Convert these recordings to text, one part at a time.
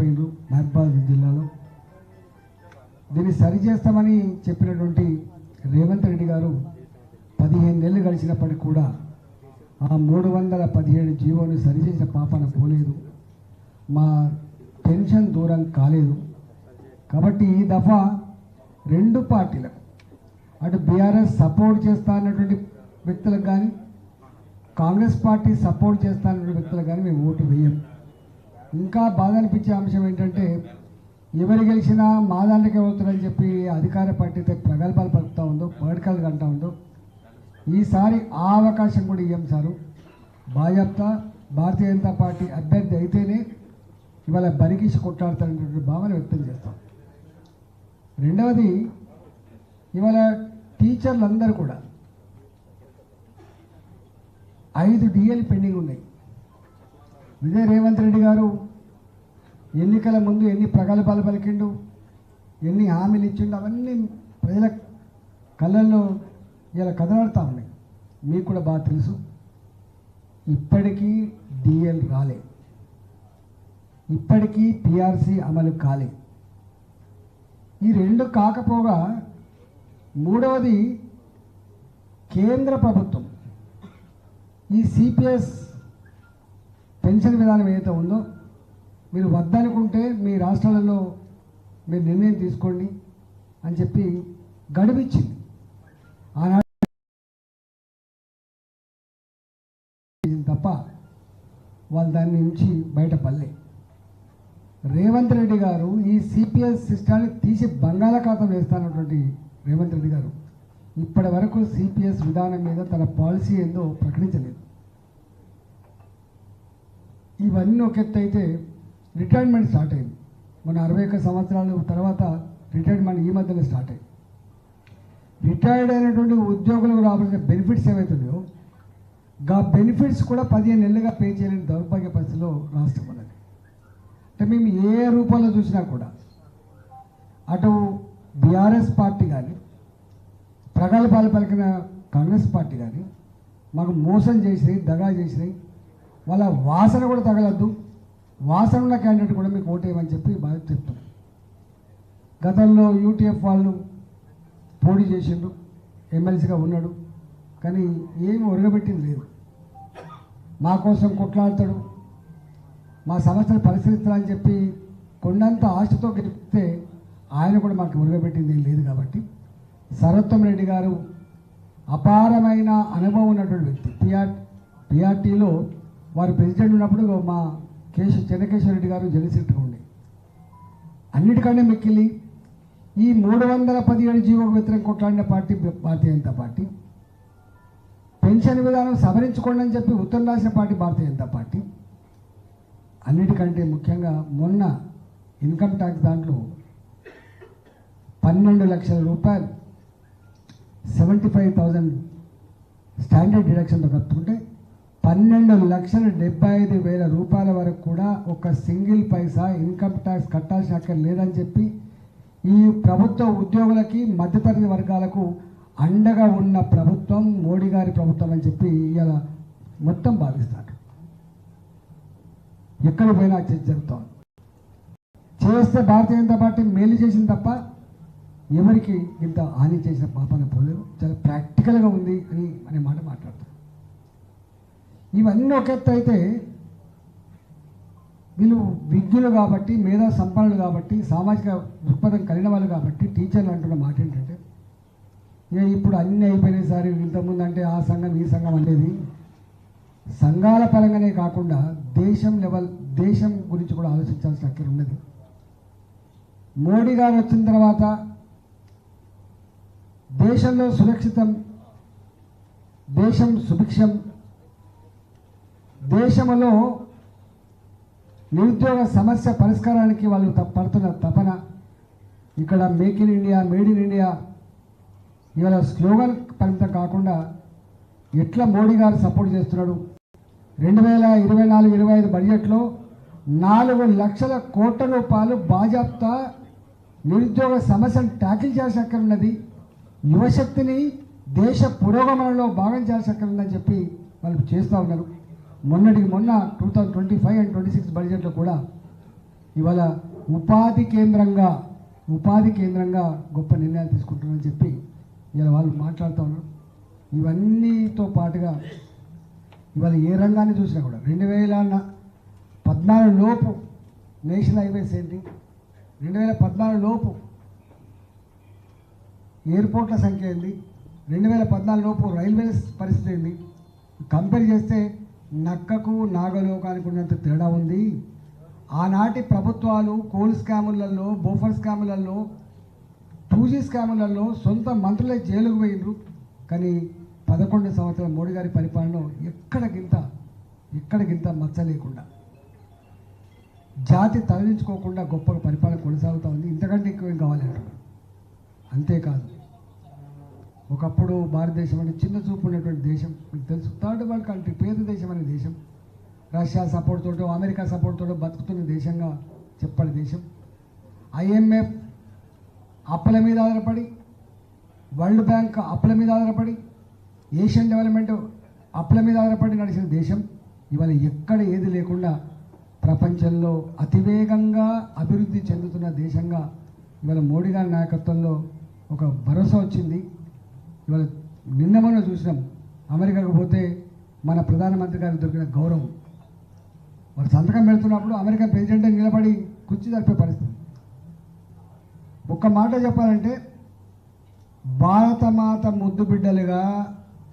కోల్పోయారు మహబూబాబాద్ జిల్లాలో. దీన్ని సరిచేస్తామని చెప్పినటువంటి రేవంత్ రెడ్డి గారు 15 నెలలు గడిచినప్పటికీ కూడా ఆ 317 జీవోని సరిచేసిన పాపన పోలేదు. మా పెన్షన్ దూరం కాలేదు. కాబట్టి ఈ దఫా రెండు పార్టీలకు, అటు బీఆర్ఎస్ సపోర్ట్ చేస్తా అన్నటువంటి వ్యక్తులకు కానీ, కాంగ్రెస్ పార్టీ సపోర్ట్ చేస్తా అన్నటువంటి వ్యక్తులకు కానీ మేము ఓటు వేయం. ఇంకా బాధ అనిపించే అంశం ఏంటంటే, ఎవరు గెలిచినా మా దాంట్లోకి అవుతారని చెప్పి అధికార పార్టీ అయితే ప్రగల్భాలు పలుకుతూ ఉందో, పడకలు కంటూ ఉందో, ఈసారి ఆ అవకాశం కూడా ఇవ్వం సారు. భాజపా భారతీయ జనతా పార్టీ అభ్యర్థి అయితేనే ఇవాళ బరిగీసి కొట్లాడతారనేటువంటి భావన వ్యక్తం చేస్తాం. రెండవది, ఇవాళ టీచర్లందరూ కూడా 5 డిఎల్ పెండింగ్ ఉన్నాయి. ఇదే రేవంత్ రెడ్డి గారు ఎన్నికల ముందు ఎన్ని ప్రగల్భాలు పలికిండు, ఎన్ని హామీలు ఇచ్చిండు, అవన్నీ ప్రజల కళ్ళల్లో ఇలా కదలాడుతూ ఉన్నాయి. మీకు కూడా బాగా తెలుసు. ఇప్పటికీ డిఎల్ రాలే, ఇప్పటికీ పిఆర్సీ అమలు కాలే. ఈ రెండు కాకపోగా మూడవది, కేంద్ర ప్రభుత్వం ఈ సిపిఎస్ పెన్షన్ విధానం ఏదైతే ఉందో, మీరు వద్దనుకుంటే మీ రాష్ట్రాలలో మీరు నిర్ణయం తీసుకోండి అని చెప్పి గడువిచ్చింది. ఆనాడు తప్ప వాళ్ళు దాని నుంచి బయటపడలే. రేవంత్ రెడ్డి గారు ఈ సిపిఎస్ సిస్టాన్ని తీసి బంగాళాఖాతం వేస్తానటువంటి రేవంత్ రెడ్డి గారు ఇప్పటి వరకు సిపిఎస్ విధానం మీద తన పాలసీ ఏందో ప్రకటించలేదు. ఇవన్నీ ఒక ఎత్తు అయితే, రిటైర్మెంట్ స్టార్ట్ అయింది. మన 61 సంవత్సరాల తర్వాత రిటైర్మెంట్ ఈ మధ్యలో స్టార్ట్ అయింది. రిటైర్డ్ అయినటువంటి ఉద్యోగులకు రావాల్సిన బెనిఫిట్స్ ఏవైతున్నాయో, గా బెనిఫిట్స్ కూడా 15 నెలలుగా పే చేయలేని దౌర్భాగ్య పరిస్థితిలో రాష్ట్రం ఉన్నది. అంటే మేము ఏ రూపంలో చూసినా కూడా అటు బీఆర్ఎస్ పార్టీ కానీ, ప్రగల్భాలు పలికిన కాంగ్రెస్ పార్టీ కానీ మాకు మోసం చేసినాయి, దగా చేసినాయి. వాళ్ళ వాసన కూడా తగలద్దు, వాసన ఉన్న క్యాండిడేట్ కూడా మీకు ఓటేయమని చెప్పి బాగా చెప్తున్నాం. గతంలో యూటీఎఫ్ వాళ్ళు పోటీ చేసిండు, ఎమ్మెల్సీగా ఉన్నాడు, కానీ ఏమి ఒరగబెట్టింది లేదు. మా కోసం కొట్లాడతాడు, మా సమస్యలు పరిశీలిస్తారని చెప్పి కొండంత ఆశతో గెలిపితే ఆయన కూడా మాకు ఒరగబెట్టింది ఏం లేదు. కాబట్టి సర్వోత్తమ్ రెడ్డి గారు అపారమైన అనుభవం ఉన్నటువంటి వ్యక్తి. పిఆర్టీలో వారు ప్రెసిడెంట్ ఉన్నప్పుడు మా చెన్నకేశ్వర రెడ్డి గారు జనరల్ సెక్రటరీ ఉండే. అన్నిటికంటే మిక్కిలి ఈ 317 జీవోకు వ్యతిరేకంగా కొట్లాడిన party Bharatiya Janata party. Pension విధానం సవరించుకోండి అని చెప్పి ఉత్తరం రాసిన పార్టీ భారతీయ జనతా పార్టీ. అన్నిటికంటే ముఖ్యంగా మొన్న ఇన్కమ్ ట్యాక్స్ దాంట్లో 12 లక్షల రూపాయలు 75,000 స్టాండర్డ్ డిడక్షన్తో కలుపుకుంటే 12,75,000 రూపాయల వరకు కూడా ఒక సింగిల్ పైసా ఇన్కమ్ ట్యాక్స్ కట్టాల్సిన అక్కర్ లేదని చెప్పి ఈ ప్రభుత్వ ఉద్యోగులకి, మధ్యతరగతి వర్గాలకు అండగా ఉన్న ప్రభుత్వం మోడీ గారి ప్రభుత్వం అని చెప్పి ఇవాళ మొత్తం భావిస్తారు. ఎక్కడ పోయినా చర్చ జరుగుతాం. చేస్తే భారతీయ జనతా పార్టీ మేలు చేసింది తప్ప ఎవరికి ఇంత హాని చేసిన పాపన పోలేదు. చాలా ప్రాక్టికల్గా ఉంది అనే మాట మాట్లాడతాం. ఇవన్నీ ఒక ఎత్తు అయితే, వీళ్ళు విజ్ఞులు కాబట్టి, మేధా సంపన్నులు కాబట్టి, సామాజిక దృక్పథం కలిగిన వాళ్ళు కాబట్టి టీచర్లు అంటున్న మాట ఏంటంటే, ఇప్పుడు అన్నీ అయిపోయినాయి సార్, ఇంతకుముందు అంటే ఆ సంఘం ఈ సంఘం అనేది సంఘాల పరంగానే కాకుండా దేశం గురించి కూడా ఆలోచించాల్సిన అక్కడ ఉన్నది. మోడీ గారు వచ్చిన తర్వాత దేశంలో సురక్షితం, దేశం సుభిక్షం, దేశంలో నిరుద్యోగ సమస్య పరిష్కారానికి వాళ్ళు పడుతున్న తపన, ఇక్కడ make in India, made in India ఇవాళ స్లోగన్ పరిమితం కాకుండా ఎట్లా మోడీ గారు సపోర్ట్ చేస్తున్నాడు. 2024-25 బడ్జెట్లో 4 లక్షల కోట్ల రూపాయలు బాజాప్తా నిరుద్యోగ సమస్యను ట్యాకిల్ చేయాల్సి అక్కడ ఉన్నది. యువశక్తిని దేశ పురోగమనంలో భాగం చేయాల్సి అక్కడ ఉందని చెప్పి వాళ్ళు చేస్తూ ఉన్నారు. మొన్న 2025 and 26 బడ్జెట్లో కూడా ఇవాళ ఉపాధి కేంద్రంగా గొప్ప నిర్ణయాలు తీసుకుంటున్నారని చెప్పి ఇవాళ వాళ్ళు మాట్లాడుతూ ఉన్నారు. ఇవన్నీతో పాటుగా ఇవాళ ఏ రంగాన్ని చూసినా కూడా 2014 లోపు నేషనల్ హైవేస్ ఏంటి, 2014 లోపు ఎయిర్పోర్ట్ల సంఖ్య ఏంది, 2014 లోపు రైల్వేస్ పరిస్థితి ఏంది, కంపేర్ చేస్తే నక్కకు నాగలోకానికి ఉన్నంత తేడా ఉంది. ఆనాటి ప్రభుత్వాలు కోల్ స్కాములలో, బోఫర్ స్కాములలో, 2G స్కాములలో సొంత మంత్రులే జైలుకు పోయినరు. కానీ 11 సంవత్సరాల మోడీ గారి పరిపాలనలో ఎక్కడికింత మచ్చ లేకుండా, జాతి తరలించుకోకుండా గొప్ప పరిపాలన కొనసాగుతూ ఉంది. ఇంతకంటే ఎక్కువ ఏం కావాలంటారు. అంతేకాదు, ఒకప్పుడు భారతదేశం అంటే చిన్న చూపు ఉన్నటువంటి దేశం, మీకు తెలుసు, థర్డ్ వరల్డ్ కంట్రీ, పేద దేశం అనే దేశం, రష్యా సపోర్ట్ తోటో అమెరికా సపోర్ట్ తోటో బతుకుతున్న దేశంగా చెప్పని దేశం. IMF అప్పుల మీద ఆధారపడి, వరల్డ్ బ్యాంక్ అప్పుల మీద ఆధారపడి, ఏషియన్ డెవలప్మెంట్ అప్పుల మీద ఆధారపడి నడిచిన దేశం ఇవాళ ఎక్కడ ఏది లేకుండా ప్రపంచంలో అతివేగంగా అభివృద్ధి చెందుతున్న దేశంగా ఇవాళ మోడీ గారి నాయకత్వంలో ఒక భరోసా వచ్చింది. ఇవాళ నిన్న మనం చూసినాం, అమెరికాకు పోతే మన ప్రధానమంత్రి గారికి దొరికిన గౌరవం, వాళ్ళు సంతకం పెడుతున్నప్పుడు అమెరికా ప్రెసిడెంట్ నిలబడి కుర్చీ జరిపే పరిస్థితి. ఒక్క మాట చెప్పాలంటే, భారతమాత ముద్దు బిడ్డలుగా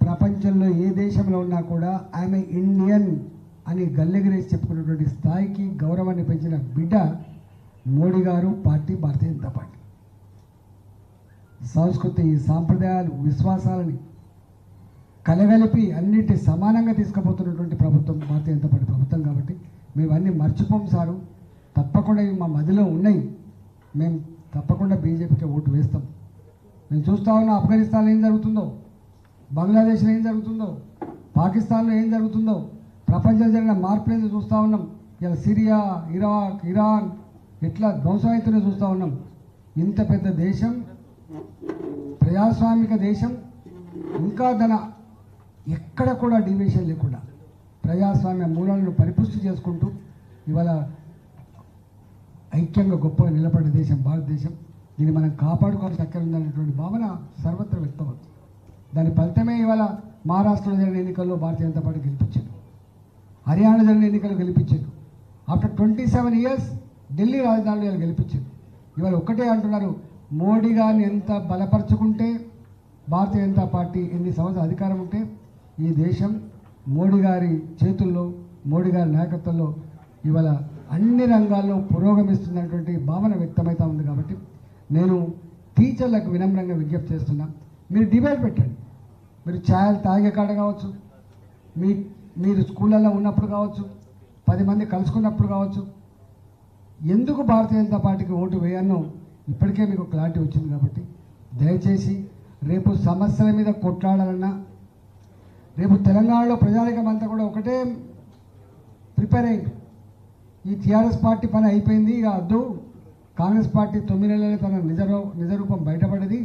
ప్రపంచంలో ఏ దేశంలో ఉన్నా కూడా ఆమె ఇండియన్ అని గల్లెగిరేసి చెప్పుకున్నటువంటి స్థాయికి గౌరవాన్ని పెంచిన బిడ్డ మోడీ గారు, పార్టీ భారతీయ జనతా పార్టీ. సంస్కృతి, సాంప్రదాయాలు, విశ్వాసాలని కలగలిపి అన్నిటి సమానంగా తీసుకుపోతున్నటువంటి ప్రభుత్వం భారతీయ జనతా పార్టీ ప్రభుత్వం. కాబట్టి మేము అన్నీ మర్చిపోం సారు, తప్పకుండా ఇవి మా మదిలో ఉన్నాయి. మేము తప్పకుండా బీజేపీకి ఓటు వేస్తాం. మేము చూస్తూ ఉన్నాం ఆఫ్ఘనిస్తాన్లో ఏం జరుగుతుందో, బంగ్లాదేశ్లో ఏం జరుగుతుందో, పాకిస్తాన్లో ఏం జరుగుతుందో, ప్రపంచంలో జరిగిన మార్పులను చూస్తూ ఉన్నాం. ఇలా సిరియా, ఇరాక్, ఇరాన్ ఎట్లా ధ్వంసం అవుతుందో చూస్తూ ఉన్నాం. ఇంత పెద్ద దేశం, ప్రజాస్వామిక దేశం, ఇంకా ఎక్కడ కూడా డివియేషన్ లేకుండా ప్రజాస్వామ్య మూలాలను పరిపుష్టి చేసుకుంటూ ఇవాళ ఐక్యంగా గొప్పగా నిలబడ్డ దేశం భారతదేశం. దీన్ని మనం కాపాడుకోవాల్సిన చక్కెర ఉందనేటువంటి భావన సర్వత్రా వ్యక్తమవుతుంది. దాని ఫలితమే ఇవాళ మహారాష్ట్రలో జరిగిన ఎన్నికల్లో భారతీయ జనతా పార్టీ గెలిపించారు, హర్యానా జరిగిన ఎన్నికలు గెలిపించారు. ఆఫ్టర్ 27 years ఢిల్లీ రాజధానిలో ఇలా గెలిపించారు. ఇవాళ ఒక్కటే అంటున్నారు, మోడీ గారిని ఎంత బలపరుచుకుంటే, భారతీయ జనతా పార్టీ ఎన్ని సంవత్సరాల అధికారం ఉంటే ఈ దేశం మోడీ గారి చేతుల్లో, మోడీ గారి నాయకత్వంలో ఇవాళ అన్ని రంగాల్లో పురోగమిస్తున్నటువంటి భావన వ్యక్తమవుతూ ఉంది. కాబట్టి నేను టీచర్లకు వినమ్రంగా విజ్ఞప్తి చేస్తున్నా, మీరు డిబేట్ పెట్టండి. మీరు ఛాయలు తాగే కాడ కావచ్చు, మీరు స్కూళ్ళల్లో ఉన్నప్పుడు కావచ్చు, 10 మంది కలుసుకున్నప్పుడు కావచ్చు, ఎందుకు భారతీయ జనతా పార్టీకి ఓటు వేయన్నో ఇప్పటికే మీకు క్లారిటీ వచ్చింది. కాబట్టి దయచేసి రేపు సమస్యల మీద కొట్లాడాలన్నా, రేపు తెలంగాణలో ప్రజానికం అంతా కూడా ఒకటే ప్రిపేర్ అయింది. ఈ టీఆర్ఎస్ పార్టీ పని అయిపోయింది, ఇక అద్దు, కాంగ్రెస్ పార్టీ 9 నెలలే తన నిజరూపం బయటపడేది,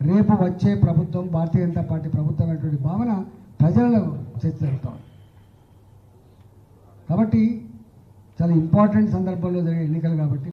రేపు వచ్చే ప్రభుత్వం భారతీయ జనతా పార్టీ ప్రభుత్వం అనేటువంటి భావన ప్రజలలో చర్చ జరుగుతాం. కాబట్టి చాలా ఇంపార్టెంట్ సందర్భంలో జరిగే ఎన్నికలు కాబట్టి